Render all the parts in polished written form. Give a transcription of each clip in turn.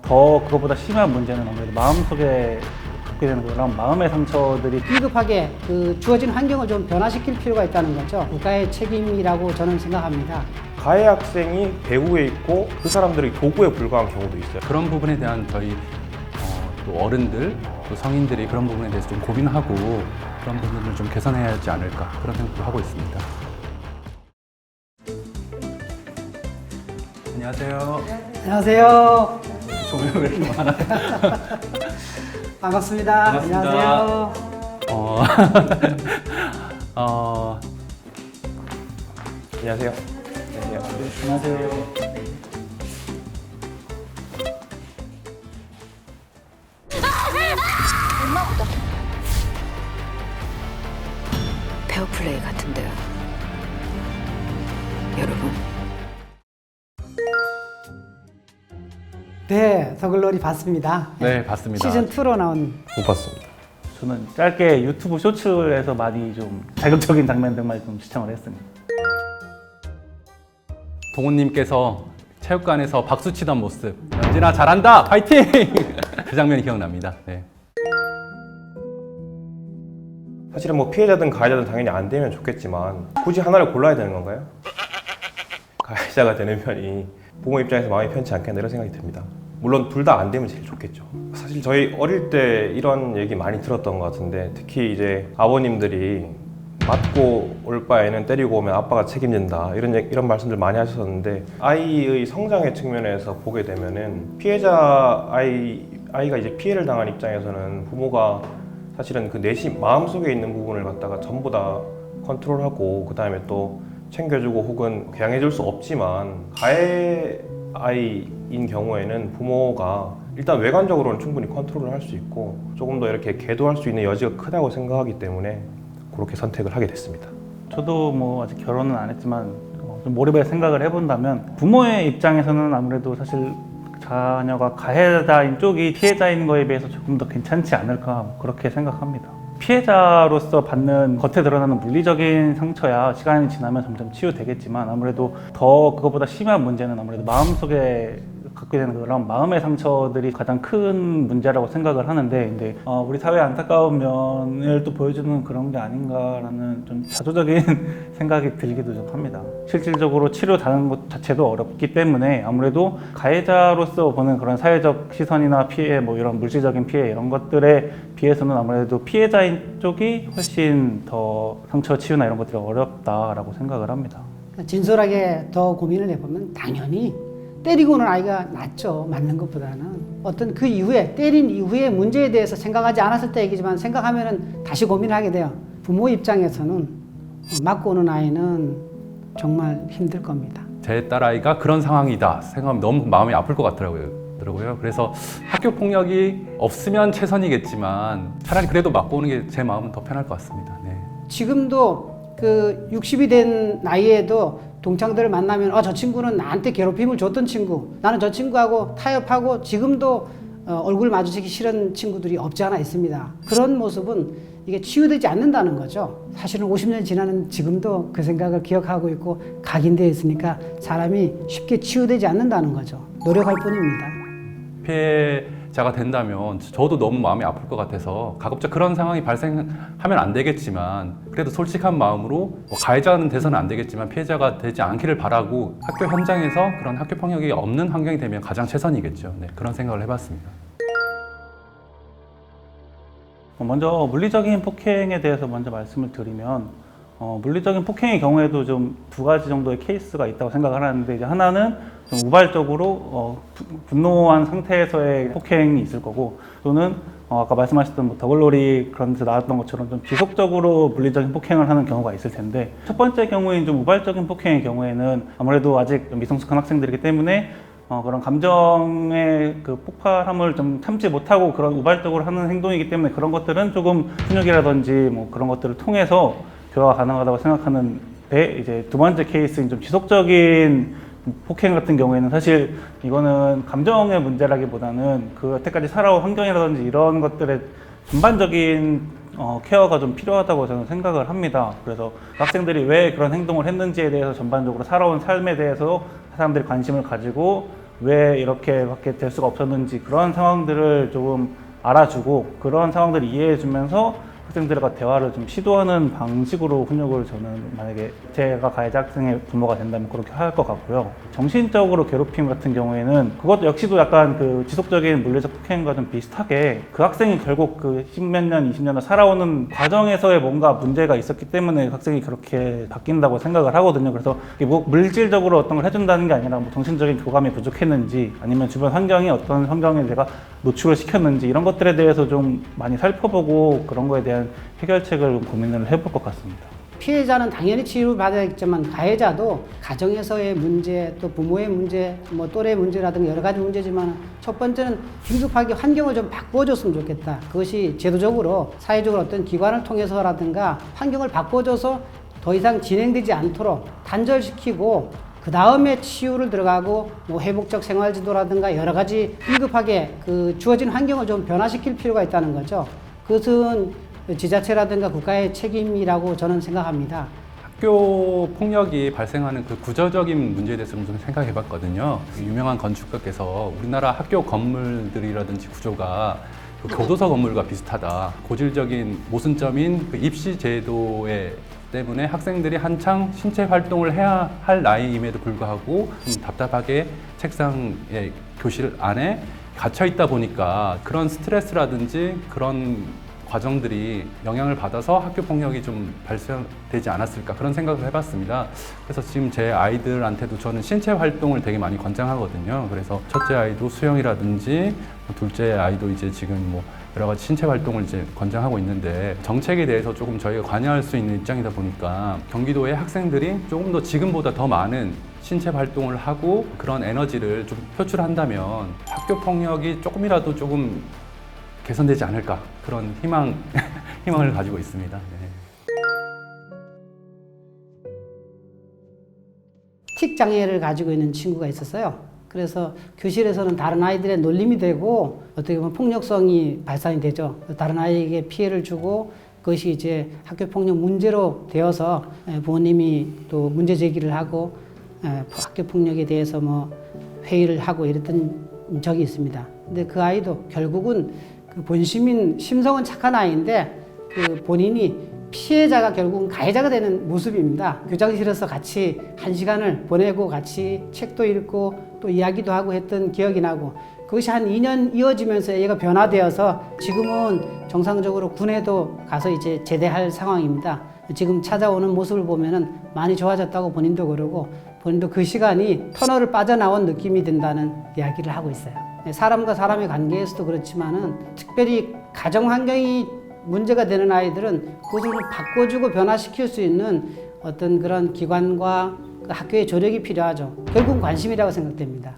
더 그것보다 심한 문제는 아무래도 마음속에 갖게 되는 그런 마음의 상처들이 비급하게 주어진 환경을 좀 변화시킬 필요가 있다는 거죠. 국가의 책임이라고 저는 생각합니다. 가해 학생이 배후에 있고 그 사람들이 도구에 불과한 경우도 있어요. 그런 부분에 대한 저희 또 어른들, 또 성인들이 그런 부분에 대해서 좀 고민하고 그런 부분을 좀 개선해야 하지 않을까 그런 생각도 하고 있습니다. 안녕하세요. 안녕하세요. 조명이 왜 이렇게 많아요? 반갑습니다. 반갑습니다. 안녕하세요. 안녕하세요. 안녕하세요. 엄마보다 페어플레이 같은데요. 여러분. 네, 더글로리 봤습니다. 네, 봤습니다. 시즌 2로 나온 못 봤습니다. 저는 짧게 유튜브 쇼츠에서 많이 좀 자극적인 장면들만 좀 시청을 했습니다. 동훈님께서 체육관에서 박수 치던 모습, 연진아 잘한다, 파이팅! 그 장면이 기억납니다. 네. 사실은 뭐 피해자든 가해자든 당연히 안 되면 좋겠지만 굳이 하나를 골라야 되는 건가요? 가해자가 되는 편이 부모 입장에서 마음이 편치 않겠나 이런 생각이 듭니다. 물론 둘 다 안 되면 제일 좋겠죠. 사실 저희 어릴 때 이런 얘기 많이 들었던 것 같은데 특히 이제 아버님들이 맞고 올 바에는 때리고 오면 아빠가 책임진다 이런 말씀들 많이 하셨었는데 아이의 성장의 측면에서 보게 되면은 피해자 아이가 이제 피해를 당한 입장에서는 부모가 사실은 그 내심 마음속에 있는 부분을 갖다가 전부 다 컨트롤하고 그 다음에 또 챙겨주고 혹은 교양해줄 수 없지만 가해 아이인 경우에는 부모가 일단 외관적으로는 충분히 컨트롤을 할 수 있고 조금 더 이렇게 계도할 수 있는 여지가 크다고 생각하기 때문에 그렇게 선택을 하게 됐습니다. 저도 뭐 아직 결혼은 안 했지만 좀 몰입해 생각을 해본다면 부모의 입장에서는 아무래도 사실 자녀가 가해자인 쪽이 피해자인 거에 비해서 조금 더 괜찮지 않을까 그렇게 생각합니다. 피해자로서 받는 겉에 드러나는 물리적인 상처야 시간이 지나면 점점 치유되겠지만 아무래도 더 그것보다 심한 문제는 아무래도 마음속에 갖게 되는 그런 마음의 상처들이 가장 큰 문제라고 생각을 하는데 근데 우리 사회의 안타까운 면을 또 보여주는 그런 게 아닌가라는 좀 자조적인 생각이 들기도 좀 합니다. 실질적으로 치료하는 것 자체도 어렵기 때문에 아무래도 가해자로서 보는 그런 사회적 시선이나 피해 뭐 이런 물질적인 피해 이런 것들에 비해서는 아무래도 피해자인 쪽이 훨씬 더 상처 치유나 이런 것들이 어렵다라고 생각을 합니다. 진솔하게 더 고민을 해보면 당연히 때리고 오는 아이가 낫죠. 맞는 것보다는. 어떤 그 이후에 때린 이후의 문제에 대해서 생각하지 않았을 때 얘기지만 생각하면 다시 고민을 하게 돼요. 부모 입장에서는 맞고 오는 아이는 정말 힘들 겁니다. 제 딸아이가 그런 상황이다 생각하면 너무 마음이 아플 것 같더라고요. 그래서 학교 폭력이 없으면 최선이겠지만 차라리 그래도 맞고 오는 게 제 마음은 더 편할 것 같습니다. 네. 지금도 그 60이 된 나이에도 동창들을 만나면 저 친구는 나한테 괴롭힘을 줬던 친구, 나는 저 친구하고 타협하고 지금도 얼굴 마주치기 싫은 친구들이 없지 않아 있습니다. 그런 모습은 이게 치유되지 않는다는 거죠. 사실은 50년 지나는 지금도 그 생각을 기억하고 있고 각인되어 있으니까 사람이 쉽게 치유되지 않는다는 거죠. 노력할 뿐입니다. 피해자가 된다면 저도 너무 마음이 아플 것 같아서 가급적 그런 상황이 발생하면 안 되겠지만 그래도 솔직한 마음으로 뭐 가해자는 돼서는 안 되겠지만 피해자가 되지 않기를 바라고 학교 현장에서 그런 학교 폭력이 없는 환경이 되면 가장 최선이겠죠. 네, 그런 생각을 해봤습니다. 먼저 물리적인 폭행에 대해서 먼저 말씀을 드리면 물리적인 폭행의 경우에도 좀 두 가지 정도의 케이스가 있다고 생각을 하는데 이제 하나는 좀 우발적으로 분노한 상태에서의 폭행이 있을 거고 또는 아까 말씀하셨던 뭐 더글로리 그런 데서 나왔던 것처럼 좀 지속적으로 물리적인 폭행을 하는 경우가 있을 텐데 첫 번째 경우인 좀 우발적인 폭행의 경우에는 아무래도 아직 좀 미성숙한 학생들이기 때문에 그런 감정의 그 폭발함을 좀 참지 못하고 그런 우발적으로 하는 행동이기 때문에 그런 것들은 조금 훈육이라든지 뭐 그런 것들을 통해서 교화가 가능하다고 생각하는데 이제 두 번째 케이스인 좀 지속적인 폭행 같은 경우에는 사실 이거는 감정의 문제라기보다는 그 여태까지 살아온 환경이라든지 이런 것들의 전반적인 케어가 좀 필요하다고 저는 생각을 합니다. 그래서 학생들이 왜 그런 행동을 했는지에 대해서 전반적으로 살아온 삶에 대해서 사람들이 관심을 가지고 왜 이렇게밖에 될 수가 없었는지 그런 상황들을 조금 알아주고 그런 상황들을 이해해주면서 학생들과 대화를 좀 시도하는 방식으로 훈육을 저는 만약에 제가 가해자 학생의 부모가 된다면 그렇게 할 것 같고요. 정신적으로 괴롭힘 같은 경우에는 그것도 역시도 약간 그 지속적인 물리적 폭행과 좀 비슷하게 그 학생이 결국 그 10몇 년, 20년을 살아오는 과정에서의 뭔가 문제가 있었기 때문에 학생이 그렇게 바뀐다고 생각을 하거든요. 그래서 이게 뭐 물질적으로 어떤 걸 해준다는 게 아니라 뭐 정신적인 교감이 부족했는지 아니면 주변 환경이 어떤 환경에 내가 노출을 시켰는지 이런 것들에 대해서 좀 많이 살펴보고 그런 거에 대한 해결책을 고민을 해볼 것 같습니다. 피해자는 당연히 치유를 받아야겠지만 가해자도 가정에서의 문제, 또 부모의 문제, 뭐 또래 문제라든가 여러 가지 문제지만 첫 번째는 긴급하게 환경을 좀 바꿔줬으면 좋겠다. 그것이 제도적으로 사회적으로 어떤 기관을 통해서라든가 환경을 바꿔줘서 더 이상 진행되지 않도록 단절시키고 그 다음에 치유를 들어가고 뭐 회복적 생활지도라든가 여러 가지 비급하게 그 주어진 환경을 좀 변화시킬 필요가 있다는 거죠. 그것은 지자체라든가 국가의 책임이라고 저는 생각합니다. 학교 폭력이 발생하는 그 구조적인 문제에 대해서 좀 생각해 봤거든요. 유명한 건축가께서 우리나라 학교 건물들이라든지 구조가 그 교도소 건물과 비슷하다. 고질적인 모순점인 그 입시 제도에 때문에 학생들이 한창 신체 활동을 해야 할 나이임에도 불구하고 좀 답답하게 책상에 교실 안에 갇혀 있다 보니까 그런 스트레스라든지 그런 과정들이 영향을 받아서 학교 폭력이 좀 발생되지 않았을까 그런 생각을 해봤습니다. 그래서 지금 제 아이들한테도 저는 신체 활동을 되게 많이 권장하거든요. 그래서 첫째 아이도 수영이라든지 둘째 아이도 이제 지금 뭐 여러 가지 신체 활동을 이제 권장하고 있는데 정책에 대해서 조금 저희가 관여할 수 있는 입장이다 보니까 경기도의 학생들이 조금 더 지금보다 더 많은 신체 활동을 하고 그런 에너지를 좀 표출한다면 학교 폭력이 조금이라도 조금 개선되지 않을까 그런 희망을 가지고 있습니다. 네. 틱 장애를 가지고 있는 친구가 있었어요. 그래서 교실에서는 다른 아이들의 놀림이 되고 어떻게 보면 폭력성이 발산이 되죠. 다른 아이에게 피해를 주고 그것이 이제 학교 폭력 문제로 되어서 부모님이 또 문제 제기를 하고 학교 폭력에 대해서 뭐 회의를 하고 이랬던 적이 있습니다. 근데 그 아이도 결국은 그 본심인 심성은 착한 아이인데 그 본인이 피해자가 결국은 가해자가 되는 모습입니다. 교장실에서 같이 한 시간을 보내고 같이 책도 읽고 또 이야기도 하고 했던 기억이 나고 그것이 한 2년 이어지면서 얘가 변화되어서 지금은 정상적으로 군에도 가서 이제 제대할 상황입니다. 지금 찾아오는 모습을 보면은 많이 좋아졌다고 본인도 그러고 본인도 그 시간이 터널을 빠져나온 느낌이 든다는 이야기를 하고 있어요. 사람과 사람의 관계에서도 그렇지만은 특별히 가정 환경이 문제가 되는 아이들은 그것을 바꿔주고 변화시킬 수 있는 어떤 그런 기관과 그 학교의 조력이 필요하죠. 결국은 관심이라고 생각됩니다.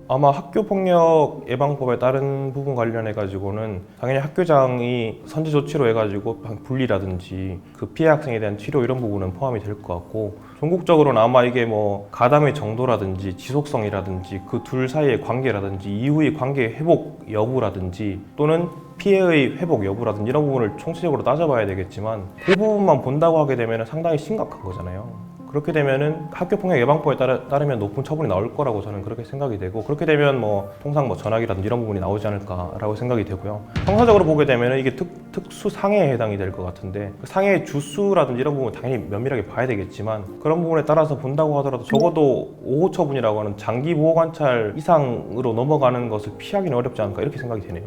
아마 학교폭력 예방법에 따른 부분 관련해 가지고는 당연히 학교장이 선제 조치로 해가지고 분리라든지 그 피해 학생에 대한 치료 이런 부분은 포함이 될 것 같고 전국적으로는 아마 이게 뭐 가담의 정도라든지 지속성이라든지 그 둘 사이의 관계라든지 이후의 관계 회복 여부라든지 또는 피해의 회복 여부라든지 이런 부분을 총체적으로 따져봐야 되겠지만 그 부분만 본다고 하게 되면 상당히 심각한 거잖아요. 그렇게 되면은 학교폭력 예방법에 따르면 높은 처분이 나올 거라고 저는 그렇게 생각이 되고 그렇게 되면 뭐 통상 뭐 전학이라든지 이런 부분이 나오지 않을까라고 생각이 되고요. 형사적으로 보게 되면은 이게 특수 상해에 해당이 될 것 같은데 그 상해의 주수라든지 이런 부분 당연히 면밀하게 봐야 되겠지만 그런 부분에 따라서 본다고 하더라도 적어도 5호 처분이라고 하는 장기 보호 관찰 이상으로 넘어가는 것을 피하기는 어렵지 않을까 이렇게 생각이 되네요.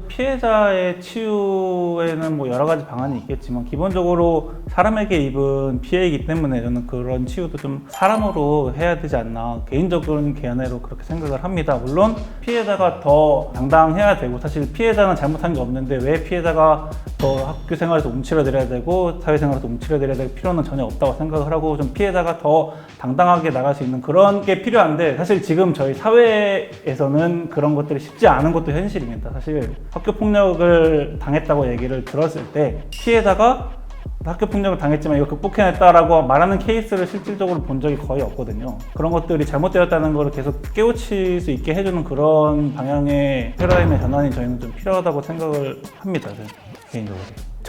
피해자의 치유에는 뭐 여러 가지 방안이 있겠지만 기본적으로 사람에게 입은 피해이기 때문에 저는 그런 치유도 좀 사람으로 해야 되지 않나 개인적인 견해로 그렇게 생각을 합니다. 물론 피해자가 더 당당해야 되고 사실 피해자는 잘못한 게 없는데 왜 피해자가 더 학교 생활에서 움츠러들어야 되고 사회생활에서 움츠러들어야 될 필요는 전혀 없다고 생각을 하고 좀 피해자가 더 당당하게 나갈 수 있는 그런 게 필요한데 사실 지금 저희 사회에서는 그런 것들이 쉽지 않은 것도 현실입니다. 사실 학교폭력을 당했다고 얘기를 들었을 때 피해자가 학교폭력을 당했지만 이거 극복해냈다라고 말하는 케이스를 실질적으로 본 적이 거의 없거든요. 그런 것들이 잘못되었다는 걸 계속 깨우칠 수 있게 해주는 그런 방향의 패러다임의 전환이 저희는 좀 필요하다고 생각을 합니다. 개인적으로.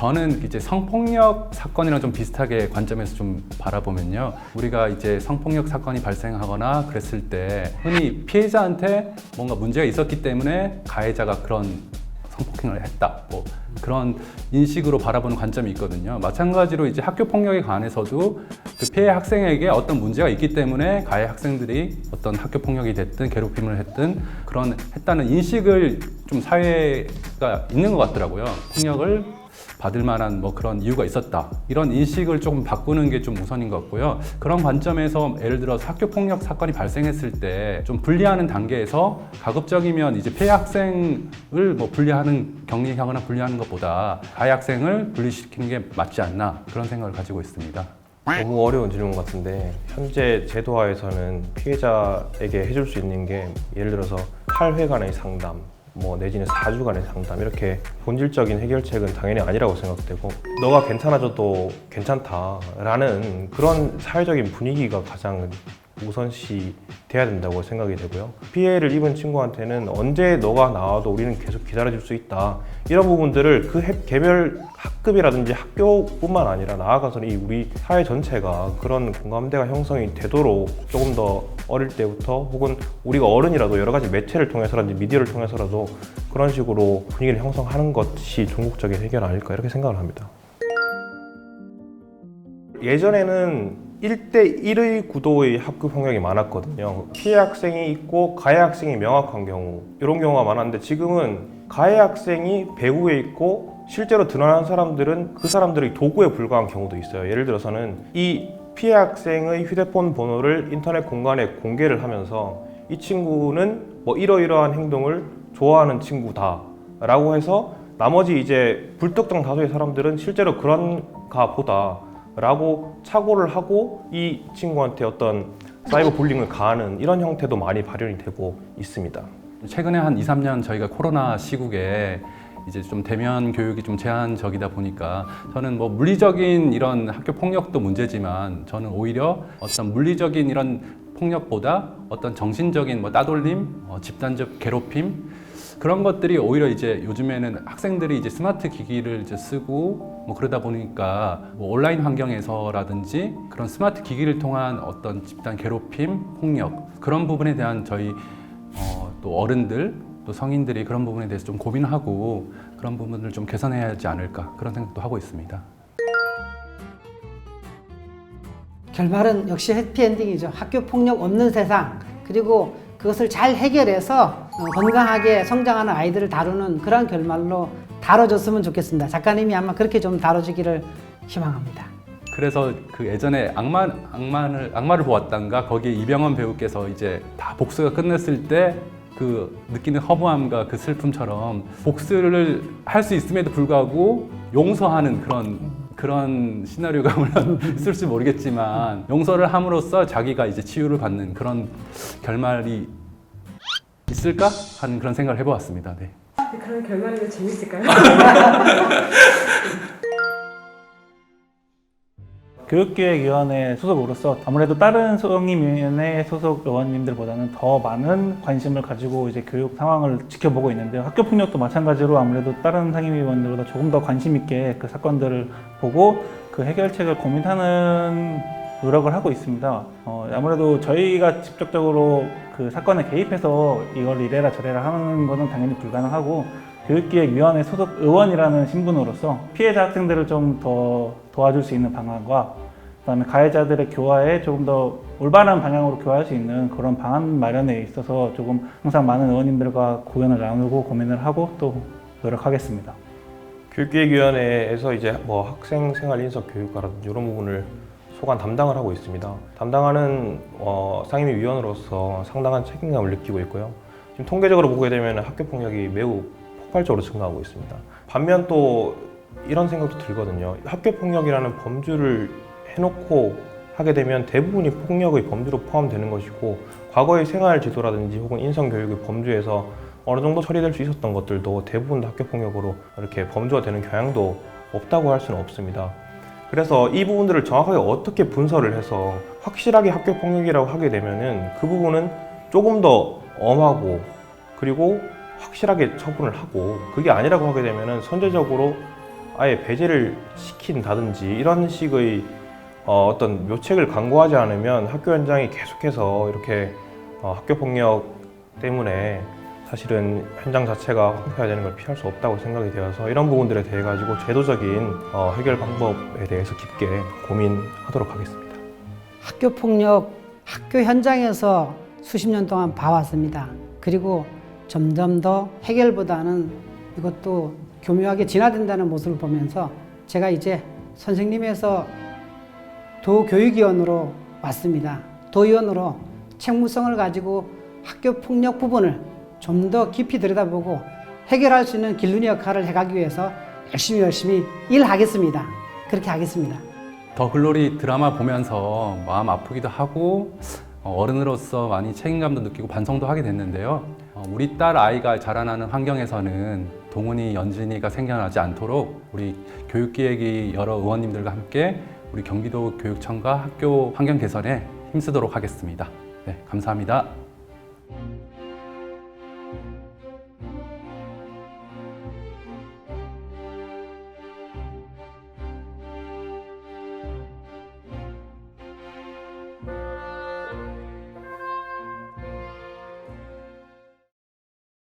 저는 이제 성폭력 사건이랑 좀 비슷하게 관점에서 좀 바라보면요. 우리가 이제 성폭력 사건이 발생하거나 그랬을 때 흔히 피해자한테 뭔가 문제가 있었기 때문에 가해자가 그런 성폭행을 했다. 뭐 그런 인식으로 바라보는 관점이 있거든요. 마찬가지로 이제 학교 폭력에 관해서도 그 피해 학생에게 어떤 문제가 있기 때문에 가해 학생들이 어떤 학교 폭력이 됐든 괴롭힘을 했든 그런 했다는 인식을 좀 사회가 있는 것 같더라고요. 폭력을 받을 만한 뭐 그런 이유가 있었다. 이런 인식을 조금 바꾸는 게 좀 우선인 것 같고요. 그런 관점에서 예를 들어서 학교 폭력 사건이 발생했을 때 좀 분리하는 단계에서 가급적이면 이제 피해 학생을 뭐 분리하는 격리하거나 분리하는 것보다 가해 학생을 분리시키는 게 맞지 않나 그런 생각을 가지고 있습니다. 너무 어려운 질문 같은데 현재 제도화에서는 피해자에게 해줄 수 있는 게 예를 들어서 8회간의 상담 뭐 내지는 4주간의 상담 이렇게 본질적인 해결책은 당연히 아니라고 생각되고 너가 괜찮아져도 괜찮다라는 그런 사회적인 분위기가 가장 우선시 돼야 된다고 생각이 되고요. 피해를 입은 친구한테는 언제 너가 나와도 우리는 계속 기다려줄 수 있다. 이런 부분들을 그 개별 학급이라든지 학교뿐만 아니라 나아가서는 이 우리 사회 전체가 그런 공감대가 형성이 되도록 조금 더 어릴 때부터 혹은 우리가 어른이라도 여러 가지 매체를 통해서라든지 미디어를 통해서라도 그런 식으로 분위기를 형성하는 것이 종국적인 해결 아닐까 이렇게 생각을 합니다. 예전에는 1대1의 구도의 학교 폭력이 많았거든요. 피해 학생이 있고 가해 학생이 명확한 경우 이런 경우가 많았는데 지금은 가해 학생이 배후에 있고 실제로 드러난 사람들은 그 사람들의 도구에 불과한 경우도 있어요. 예를 들어서는 이 피해 학생의 휴대폰 번호를 인터넷 공간에 공개를 하면서 이 친구는 뭐 이러이러한 행동을 좋아하는 친구다 라고 해서 나머지 이제 불특정 다수의 사람들은 실제로 그런가 보다 라고 착오를 하고 이 친구한테 어떤 사이버 불링을 가하는 이런 형태도 많이 발현이 되고 있습니다. 최근에 한 2, 3년 저희가 코로나 시국에 이제 좀 대면 교육이 좀 제한적이다 보니까 저는 뭐 물리적인 이런 학교 폭력도 문제지만 저는 오히려 어떤 물리적인 이런 폭력보다 어떤 정신적인 뭐 따돌림, 집단적 괴롭힘 그런 것들이 오히려 이제 요즘에는 학생들이 이제 스마트 기기를 이제 쓰고 뭐 그러다 보니까 뭐 온라인 환경에서라든지 그런 스마트 기기를 통한 어떤 집단 괴롭힘, 폭력 그런 부분에 대한 저희 또 어른들 또 성인들이 그런 부분에 대해서 좀 고민하고 그런 부분을 좀 개선해야 하지 않을까 그런 생각도 하고 있습니다. 결말은 역시 해피엔딩이죠. 학교 폭력 없는 세상, 그리고 그것을 잘 해결해서 건강하게 성장하는 아이들을 다루는 그런 결말로 다뤄졌으면 좋겠습니다. 작가님이 아마 그렇게 좀 다뤄지기를 희망합니다. 그래서 그 예전에 악마를 보았단가 거기에 이병헌 배우께서 이제 다 복수가 끝났을 때 그 느끼는 허무함과 그 슬픔처럼 복수를 할 수 있음에도 불구하고 용서하는 그런 시나리오가 물론 있을지 모르겠지만 용서를 함으로써 자기가 이제 치유를 받는 그런 결말이 있을까 하는 그런 생각을 해보았습니다. 네. 그런 결말이 재밌을까요? 교육기획위원회 소속으로서 아무래도 다른 성임위원회 소속 의원님들보다는 더 많은 관심을 가지고 이제 교육 상황을 지켜보고 있는데요. 학교 폭력도 마찬가지로 아무래도 다른 상임위원들보다 조금 더 관심 있게 그 사건들을 보고 그 해결책을 고민하는 노력을 하고 있습니다. 아무래도 저희가 직접적으로 그 사건에 개입해서 이걸 이래라 저래라 하는 것은 당연히 불가능하고 교육기획위원회 소속 의원이라는 신분으로서 피해자 학생들을 좀 더 도와줄 수 있는 방안과 그다음에 가해자들의 교화에 조금 더 올바른 방향으로 교화할 수 있는 그런 방안 마련에 있어서 조금 항상 많은 의원님들과 고견을 나누고 고민을 하고 또 노력하겠습니다. 교육기획위원회에서 이제 뭐 학생생활 인석 교육과라든지 이런 부분을 소관 담당을 하고 있습니다. 담당하는 상임위 위원으로서 상당한 책임감을 느끼고 있고요. 지금 통계적으로 보게 되면 학교 폭력이 매우 폭발적으로 증가하고 있습니다. 반면 또 이런 생각도 들거든요. 학교 폭력이라는 범주를 해놓고 하게 되면 대부분이 폭력의 범주로 포함되는 것이고 과거의 생활 지도라든지 혹은 인성교육의 범주에서 어느 정도 처리될 수 있었던 것들도 대부분 다 학교 폭력으로 이렇게 범주가 되는 경향도 없다고 할 수는 없습니다. 그래서 이 부분들을 정확하게 어떻게 분석을 해서 확실하게 학교 폭력이라고 하게 되면은 그 부분은 조금 더 엄하고 그리고 확실하게 처분을 하고 그게 아니라고 하게 되면은 선제적으로 아예 배제를 시킨다든지 이런 식의 어떤 묘책을 강구하지 않으면 학교 현장이 계속해서 이렇게 학교 폭력 때문에 사실은 현장 자체가 황폐화되는 걸 피할 수 없다고 생각이 되어서 이런 부분들에 대해 가지고 제도적인 해결 방법에 대해서 깊게 고민하도록 하겠습니다. 학교 폭력, 학교 현장에서 수십 년 동안 봐왔습니다. 그리고 점점 더 해결보다는 이것도 교묘하게 진화된다는 모습을 보면서 제가 이제 선생님에서 도교육위원으로 왔습니다. 도의원으로 책무성을 가지고 학교 폭력 부분을 좀 더 깊이 들여다보고 해결할 수 있는 길눈이 역할을 해가기 위해서 열심히 일하겠습니다. 그렇게 하겠습니다. 더 글로리 드라마 보면서 마음 아프기도 하고 어른으로서 많이 책임감도 느끼고 반성도 하게 됐는데요. 우리 딸 아이가 자라나는 환경에서는 동훈이, 연진이가 생겨나지 않도록 우리 교육기획위 여러 의원님들과 함께 우리 경기도 교육청과 학교 환경 개선에 힘쓰도록 하겠습니다. 네, 감사합니다.